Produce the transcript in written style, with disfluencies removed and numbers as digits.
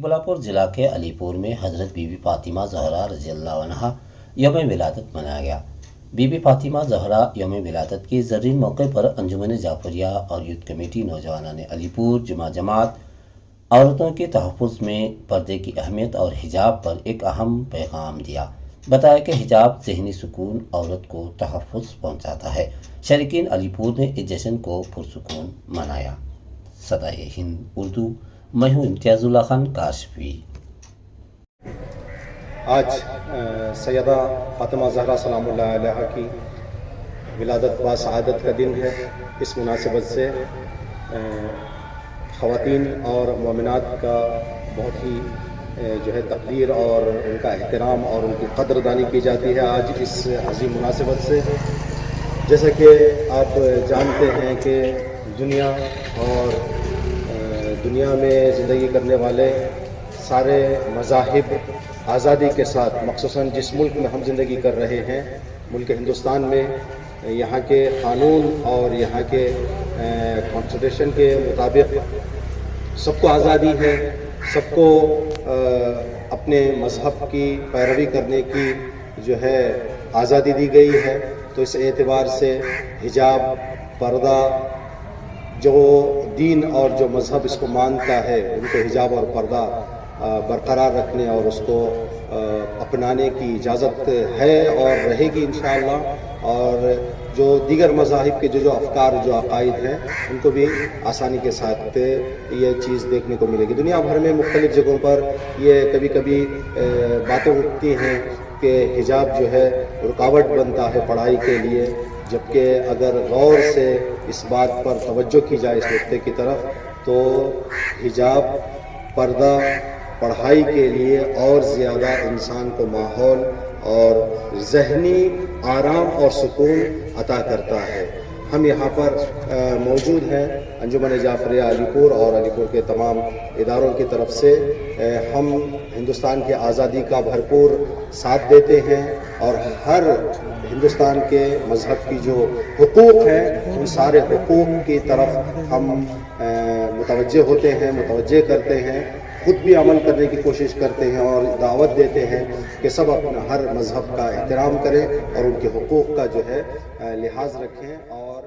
چھکبلاپور ضلع کے علی پور میں حضرت بی بی فاطمہ زہرا رضی اللہ عنہا یوم ولادت منایا گیا۔ بی بی فاطمہ زہرا یوم ولادت کے زرین موقع پر انجمن جعفریہ اور یوتھ کمیٹی نوجوانان علی پور جماعت عورتوں کے تحفظ میں پردے کی اہمیت اور حجاب پر ایک اہم پیغام دیا۔ بتایا کہ حجاب ذہنی سکون عورت کو تحفظ پہنچاتا ہے۔ شارکین علی پور نے اس جشن کو پرسکون منایا۔ صدائے ہند اردو، میں ہوں امتیاز اللہ خان کاشفی۔ آج سیدہ فاطمہ زہرا سلام اللہ علیہ کی ولادت با سعادت کا دن ہے۔ اس مناسبت سے خواتین اور مومنات کا بہت ہی تقدیر اور ان کا احترام اور ان کی قدردانی کی جاتی ہے آج اس عظیم مناسبت سے۔ جیسا کہ آپ جانتے ہیں کہ دنیا میں زندگی کرنے والے سارے مذاہب آزادی کے ساتھ، مخصوصاً جس ملک میں ہم زندگی کر رہے ہیں، ملک ہندوستان میں، یہاں کے قانون اور یہاں کے کانسٹیٹیوشن کے مطابق سب کو آزادی ہے، سب کو اپنے مذہب کی پیروی کرنے کی آزادی دی گئی ہے۔ تو اس اعتبار سے حجاب، پردہ، جو دین اور جو مذہب اس کو مانتا ہے، ان کو حجاب اور پردہ برقرار رکھنے اور اس کو اپنانے کی اجازت ہے اور رہے گی انشاءاللہ۔ اور جو دیگر مذاہب کے جو افکار، جو عقائد ہیں، ان کو بھی آسانی کے ساتھ یہ چیز دیکھنے کو ملے گی۔ دنیا بھر میں مختلف جگہوں پر یہ کبھی کبھی باتیں اٹھتی ہیں کہ حجاب رکاوٹ بنتا ہے پڑھائی کے لیے، جبکہ اگر غور سے اس بات پر توجہ کی جائے اس نقطے کی طرف، تو حجاب، پردہ پڑھائی کے لیے اور زیادہ انسان کو ماحول اور ذہنی آرام اور سکون عطا کرتا ہے۔ ہم یہاں پر موجود ہیں انجمن جعفریہ علی پور اور علی پور کے تمام اداروں کی طرف سے ہم ہندوستان کی آزادی کا بھرپور ساتھ دیتے ہیں اور ہر ہندوستان کے مذہب کی جو حقوق ہیں ان سارے حقوق کی طرف ہم متوجہ ہوتے ہیں، متوجہ کرتے ہیں، خود بھی عمل کرنے کی کوشش کرتے ہیں اور دعوت دیتے ہیں کہ سب اپنا ہر مذہب کا احترام کریں اور ان کے حقوق کا لحاظ رکھیں اور